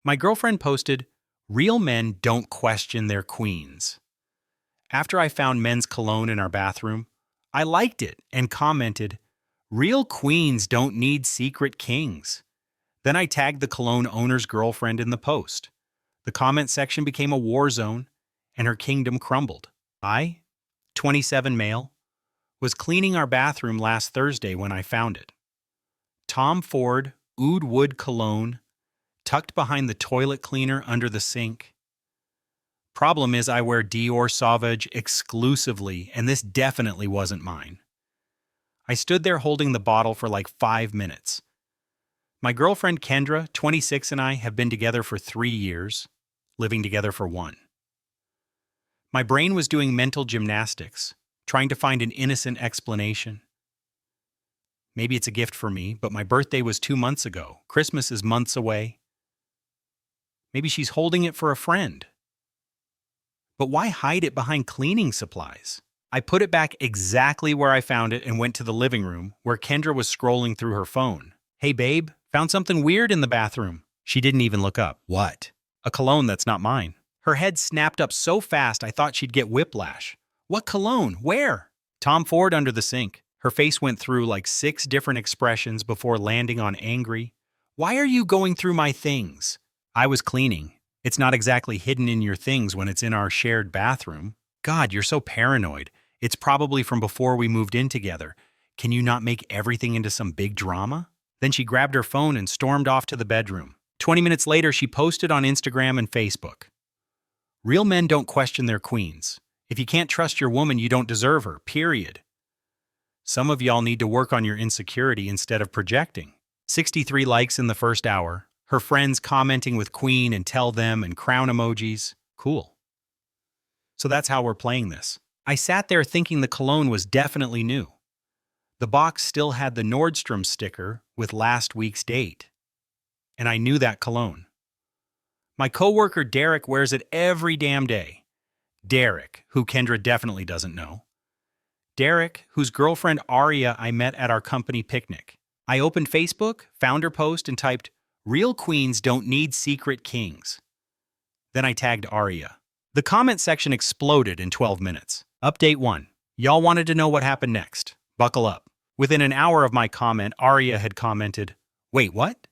My girlfriend posted, "Real men don't question their queens." After I found men's cologne in our bathroom, I liked it and commented, "Real queens don't need secret kings." Then I tagged the cologne owner's girlfriend in the post. The comment section became a war zone, and her kingdom crumbled. I, 27 male, was cleaning our bathroom last Thursday when I found it. Tom Ford Oud Wood cologne, tucked behind the toilet cleaner under the sink. Problem is I wear Dior Sauvage exclusively, and this definitely wasn't mine. I stood there holding the bottle for like 5 minutes. My girlfriend Kendra, 26, and I have been together for 3 years, living together for 1. My brain was doing mental gymnastics, trying to find an innocent explanation. Maybe it's a gift for me, but my birthday was 2 months ago. Christmas is months away. Maybe she's holding it for a friend. But why hide it behind cleaning supplies? I put it back exactly where I found it and went to the living room, where Kendra was scrolling through her phone. "Hey babe, found something weird in the bathroom." She didn't even look up. "What?" "A cologne that's not mine." Her head snapped up so fast I thought she'd get whiplash. "What cologne? Where?" "Tom Ford under the sink." Her face went through like 6 different expressions before landing on angry. "Why are you going through my things?" "I was cleaning." "It's not exactly hidden in your things when it's in our shared bathroom." "God, you're so paranoid. It's probably from before we moved in together. Can you not make everything into some big drama?" Then she grabbed her phone and stormed off to the bedroom. 20 minutes later, she posted on Instagram and Facebook. "Real men don't question their queens. If you can't trust your woman, you don't deserve her, period. Some of y'all need to work on your insecurity instead of projecting." 63 likes in the first hour. Her friends commenting with queen and tell them and crown emojis. Cool. So that's how we're playing this. I sat there thinking the cologne was definitely new. The box still had the Nordstrom sticker with last week's date. And I knew that cologne. My coworker Derek wears it every damn day. Derek, who Kendra definitely doesn't know. Derek, whose girlfriend Aria I met at our company picnic. I opened Facebook, found her post, and typed, "Real queens don't need secret kings." Then I tagged Aria. The comment section exploded in 12 minutes. Update 1. Y'all wanted to know what happened next. Buckle up. Within an hour of my comment, Aria had commented, "Wait, what?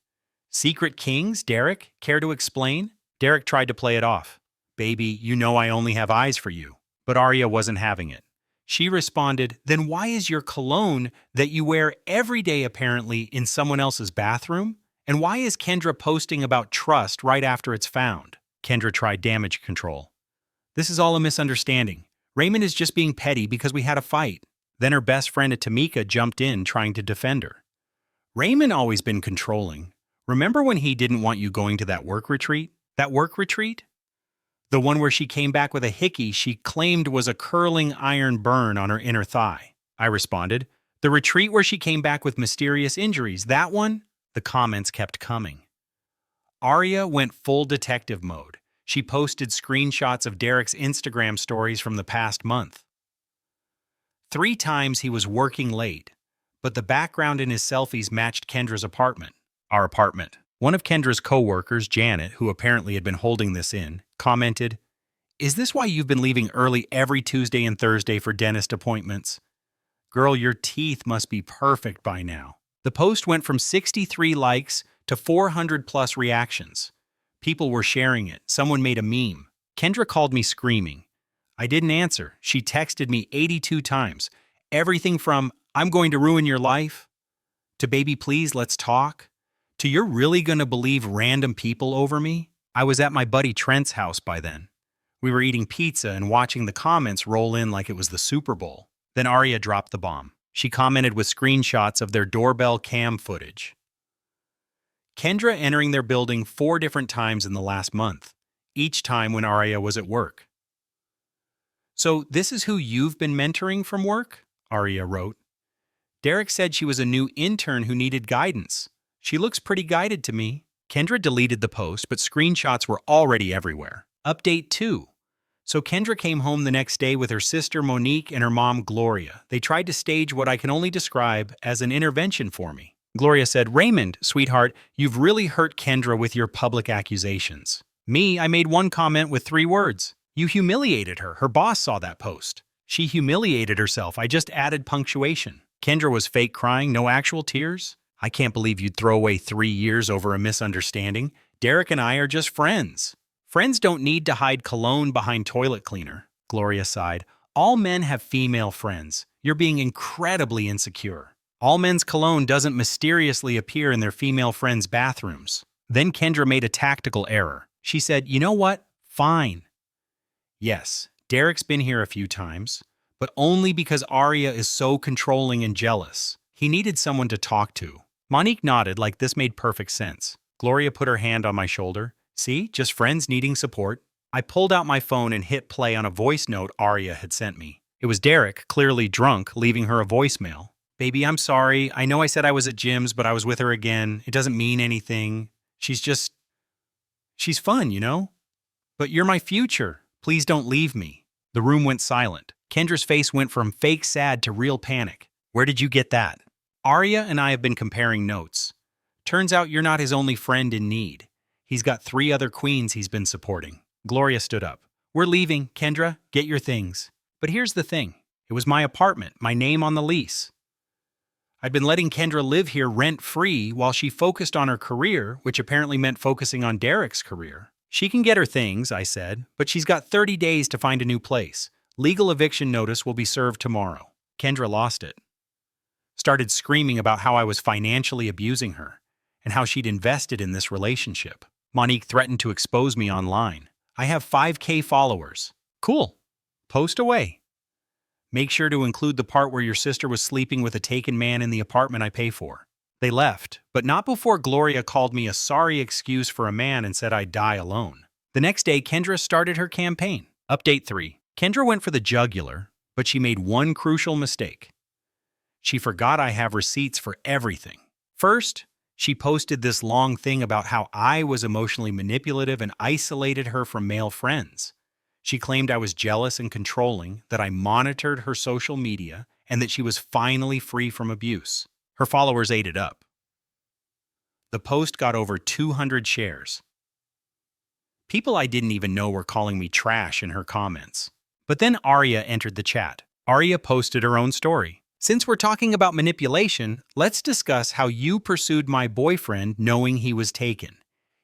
Secret kings, Derek? Care to explain?" Derek tried to play it off. "Baby, you know I only have eyes for you." But Aria wasn't having it. She responded, "Then why is your cologne that you wear every day apparently in someone else's bathroom? And why is Kendra posting about trust right after it's found?" Kendra tried damage control. "This is all a misunderstanding. Raymond is just being petty because we had a fight." Then her best friend Tamika jumped in trying to defend her. "Raymond always been controlling. Remember when he didn't want you going to that work retreat? That work retreat? The one where she came back with a hickey she claimed was a curling iron burn on her inner thigh." I responded, "The retreat where she came back with mysterious injuries, that one?" The comments kept coming. Aria went full detective mode. She posted screenshots of Derek's Instagram stories from the past month. 3 times he was working late, but the background in his selfies matched Kendra's apartment. Our apartment. One of Kendra's co-workers, Janet, who apparently had been holding this in, commented, "Is this why you've been leaving early every Tuesday and Thursday for dentist appointments? Girl, your teeth must be perfect by now." The post went from 63 likes to 400 plus reactions. People were sharing it. Someone made a meme. Kendra called me screaming. I didn't answer. She texted me 82 times. Everything from, "I'm going to ruin your life," to "Baby, please, let's talk," to "You're really gonna believe random people over me?" I was at my buddy Trent's house by then. We were eating pizza and watching the comments roll in like it was the Super Bowl. Then Aria dropped the bomb. She commented with screenshots of their doorbell cam footage. Kendra entering their building 4 different times in the last month, each time when Aria was at work. "So this is who you've been mentoring from work?" Aria wrote. "Derek said she was a new intern who needed guidance. She looks pretty guided to me." Kendra deleted the post, but screenshots were already everywhere. Update 2. So Kendra came home the next day with her sister Monique and her mom Gloria. They tried to stage what I can only describe as an intervention for me. Gloria said, Raymond, sweetheart, you've really hurt Kendra with your public accusations. Me, I made one comment with 3 words. You humiliated her. Her boss saw that post. She humiliated herself. I just added punctuation. Kendra was fake crying, no actual tears. I can't believe you'd throw away 3 years over a misunderstanding. Derek and I are just friends. Friends don't need to hide cologne behind toilet cleaner. Gloria sighed. All men have female friends. You're being incredibly insecure. All men's cologne doesn't mysteriously appear in their female friends' bathrooms. Then Kendra made a tactical error. She said, you know what? Fine. Yes, Derek's been here a few times, but only because Arya is so controlling and jealous. He needed someone to talk to. Monique nodded like this made perfect sense. Gloria put her hand on my shoulder. See, just friends needing support. I pulled out my phone and hit play on a voice note Arya had sent me. It was Derek, clearly drunk, leaving her a voicemail. Baby, I'm sorry. I know I said I was at Jim's, but I was with her again. It doesn't mean anything. She's fun, you know? But you're my future. Please don't leave me. The room went silent. Kendra's face went from fake sad to real panic. Where did you get that? Arya and I have been comparing notes. Turns out you're not his only friend in need. He's got 3 other queens he's been supporting. Gloria stood up. We're leaving, Kendra. Get your things. But here's the thing. It was my apartment, my name on the lease. I'd been letting Kendra live here rent-free while she focused on her career, which apparently meant focusing on Derek's career. She can get her things, I said, but she's got 30 days to find a new place. Legal eviction notice will be served tomorrow. Kendra lost it. Started screaming about how I was financially abusing her and how she'd invested in this relationship. Monique threatened to expose me online. I have 5K followers. Cool. Post away. Make sure to include the part where your sister was sleeping with a taken man in the apartment I pay for. They left, but not before Gloria called me a sorry excuse for a man and said I'd die alone. The next day, Kendra started her campaign. Update 3. Kendra went for the jugular, but she made one crucial mistake. She forgot I have receipts for everything. First, she posted this long thing about how I was emotionally manipulative and isolated her from male friends. She claimed I was jealous and controlling, that I monitored her social media, and that she was finally free from abuse. Her followers ate it up. The post got over 200 shares. People I didn't even know were calling me trash in her comments. But then Arya entered the chat. Arya posted her own story. Since we're talking about manipulation, let's discuss how you pursued my boyfriend knowing he was taken.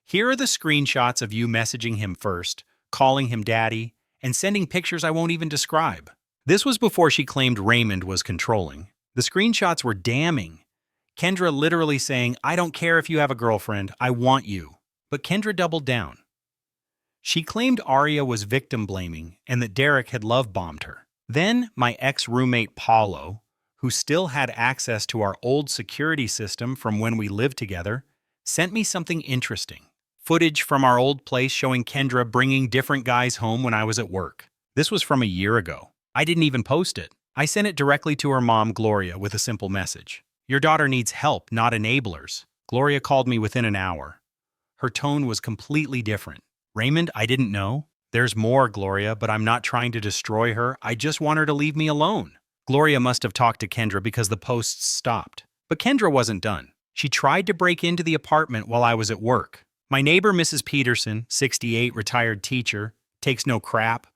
Here are the screenshots of you messaging him first, calling him daddy, and sending pictures I won't even describe. This was before she claimed Raymond was controlling. The screenshots were damning. Kendra literally saying, I don't care if you have a girlfriend, I want you. But Kendra doubled down. She claimed Arya was victim-blaming and that Derek had love-bombed her. Then my ex-roommate Paulo, who still had access to our old security system from when we lived together, sent me something interesting. Footage from our old place showing Kendra bringing different guys home when I was at work. This was from a year ago. I didn't even post it. I sent it directly to her mom, Gloria, with a simple message. Your daughter needs help, not enablers. Gloria called me within an hour. Her tone was completely different. Raymond, I didn't know. There's more, Gloria, but I'm not trying to destroy her. I just want her to leave me alone. Gloria must have talked to Kendra because the posts stopped. But Kendra wasn't done. She tried to break into the apartment while I was at work. My neighbor, Mrs. Peterson, 68, retired teacher, takes no crap,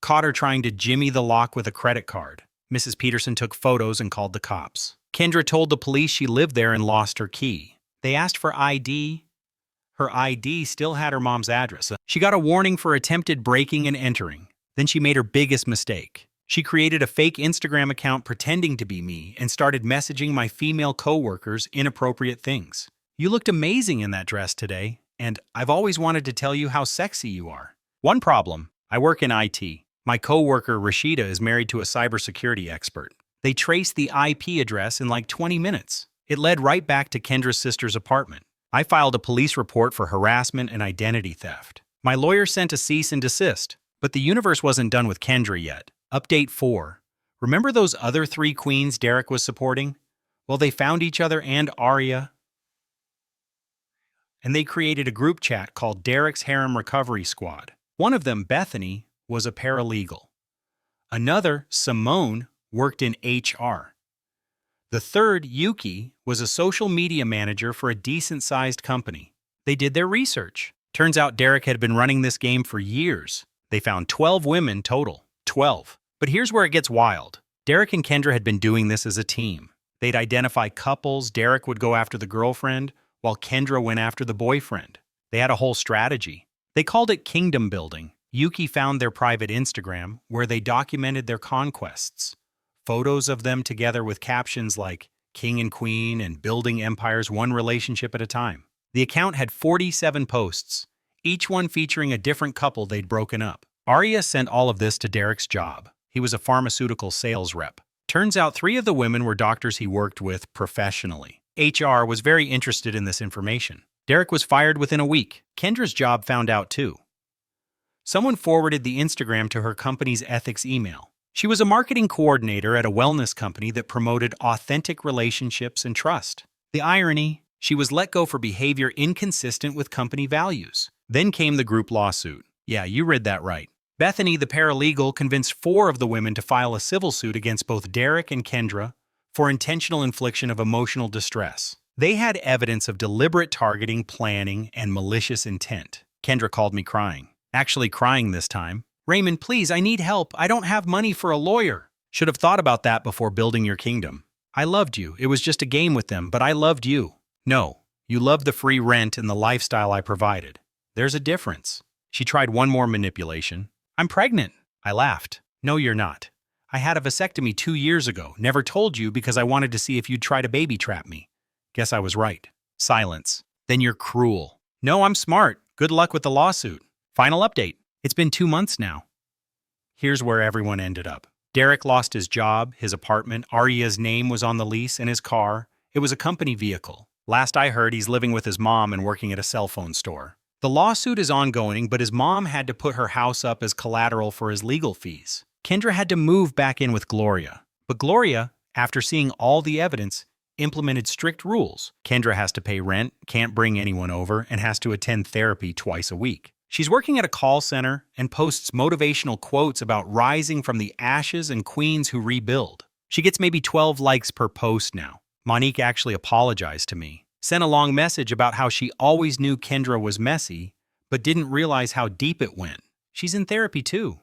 caught her trying to jimmy the lock with a credit card. Mrs. Peterson took photos and called the cops. Kendra told the police she lived there and lost her key. They asked for ID. Her ID still had her mom's address. She got a warning for attempted breaking and entering. Then she made her biggest mistake. She created a fake Instagram account pretending to be me and started messaging my female coworkers inappropriate things. You looked amazing in that dress today, and I've always wanted to tell you how sexy you are. One problem, I work in IT. My coworker Rashida is married to a cybersecurity expert. They traced the IP address in like 20 minutes. It led right back to Kendra's sister's apartment. I filed a police report for harassment and identity theft. My lawyer sent a cease and desist, but the universe wasn't done with Kendra yet. Update 4. Remember those other 3 queens Derek was supporting? Well, they found each other and Arya, and they created a group chat called Derek's Harem Recovery Squad. One of them, Bethany, was a paralegal. Another, Simone, worked in HR. The third, Yuki, was a social media manager for a decent-sized company. They did their research. Turns out Derek had been running this game for years. They found 12 women total. 12. But here's where it gets wild. Derek and Kendra had been doing this as a team. They'd identify couples. Derek would go after the girlfriend, while Kendra went after the boyfriend. They had a whole strategy. They called it kingdom building. Yuki found their private Instagram, where they documented their conquests. Photos of them together with captions like king and queen and building empires one relationship at a time. The account had 47 posts, each one featuring a different couple they'd broken up. Arya sent all of this to Derek's job. He was a pharmaceutical sales rep. Turns out 3 of the women were doctors he worked with professionally. HR was very interested in this information. Derek was fired within a week. Kendra's job found out too. Someone forwarded the Instagram to her company's ethics email. She was a marketing coordinator at a wellness company that promoted authentic relationships and trust. The irony, she was let go for behavior inconsistent with company values. Then came the group lawsuit. Yeah, you read that right. Bethany, the paralegal, convinced 4 of the women to file a civil suit against both Derek and Kendra for intentional infliction of emotional distress. They had evidence of deliberate targeting, planning, and malicious intent. Kendra called me crying. Actually crying this time. Raymond, please, I need help. I don't have money for a lawyer. Should have thought about that before building your kingdom. I loved you. It was just a game with them, but I loved you. No, you loved the free rent and the lifestyle I provided. There's a difference. She tried one more manipulation. I'm pregnant. I laughed. No, you're not. I had a vasectomy 2 years ago. Never told you because I wanted to see if you'd try to baby trap me. Guess I was right. Silence. Then you're cruel. No, I'm smart. Good luck with the lawsuit. Final update. It's been 2 months now. Here's where everyone ended up. Derek lost his job, his apartment, Arya's name was on the lease, and his car. It was a company vehicle. Last I heard, he's living with his mom and working at a cell phone store. The lawsuit is ongoing, but his mom had to put her house up as collateral for his legal fees. Kendra had to move back in with Gloria. But Gloria, after seeing all the evidence, implemented strict rules. Kendra has to pay rent, can't bring anyone over, and has to attend therapy twice a week. She's working at a call center and posts motivational quotes about rising from the ashes and queens who rebuild. She gets maybe 12 likes per post now. Monique actually apologized to me, sent a long message about how she always knew Kendra was messy, but didn't realize how deep it went. She's in therapy too.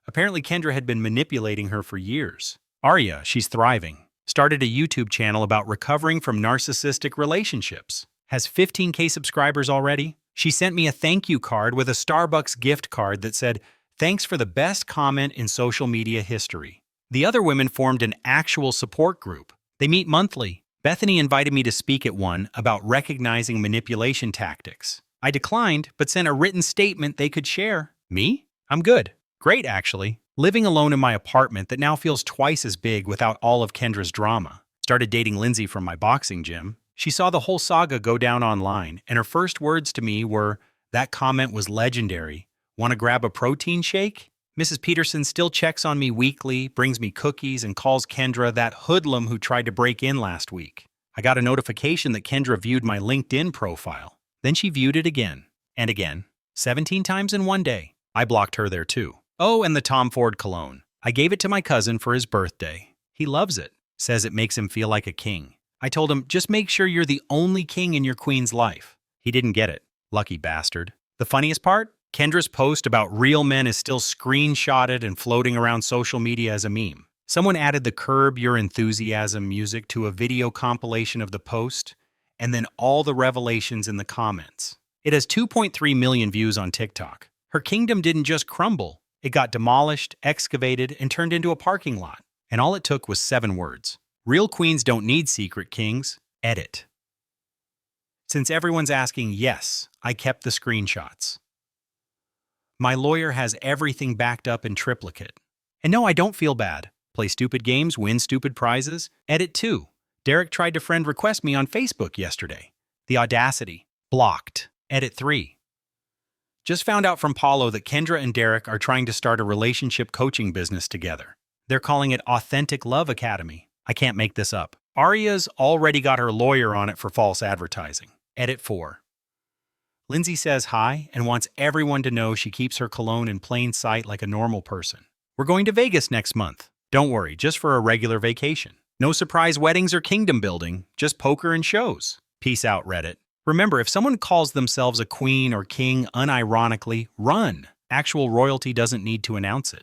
Apparently Kendra had been manipulating her for years. Arya, she's thriving. Started a YouTube channel about recovering from narcissistic relationships. Has 15K subscribers already. She sent me a thank you card with a Starbucks gift card that said, "Thanks for the best comment in social media history." The other women formed an actual support group. They meet monthly. Bethany invited me to speak at one about recognizing manipulation tactics. I declined, but sent a written statement they could share. Me? I'm good. Great, actually. Living alone in my apartment that now feels twice as big without all of Kendra's drama. Started dating Lindsay from my boxing gym. She saw the whole saga go down online, and her first words to me were, "That comment was legendary. Want to grab a protein shake?" Mrs. Peterson still checks on me weekly, brings me cookies, and calls Kendra that hoodlum who tried to break in last week. I got a notification that Kendra viewed my LinkedIn profile. Then she viewed it again, and again, 17 times in one day. I blocked her there too. Oh, and the Tom Ford cologne. I gave it to my cousin for his birthday. He loves it, says it makes him feel like a king. I told him, just make sure you're the only king in your queen's life. He didn't get it. Lucky bastard. The funniest part? Kendra's post about real men is still screenshotted and floating around social media as a meme. Someone added the Curb Your Enthusiasm music to a video compilation of the post, and then all the revelations in the comments. It has 2.3 million views on TikTok. Her kingdom didn't just crumble. It got demolished, excavated, and turned into a parking lot. And all it took was 7 words. Real queens don't need secret kings. Edit. Since everyone's asking, yes, I kept the screenshots. My lawyer has everything backed up in triplicate. And no, I don't feel bad. Play stupid games, win stupid prizes. Edit 2. Derek tried to friend request me on Facebook yesterday. The audacity. Blocked. Edit 3. Just found out from Paulo that Kendra and Derek are trying to start a relationship coaching business together. They're calling it Authentic Love Academy. I can't make this up. Arya's already got her lawyer on it for false advertising. Edit 4. Lindsay says hi and wants everyone to know she keeps her cologne in plain sight like a normal person. We're going to Vegas next month. Don't worry, just for a regular vacation. No surprise weddings or kingdom building, just poker and shows. Peace out, Reddit. Remember, if someone calls themselves a queen or king unironically, run. Actual royalty doesn't need to announce it.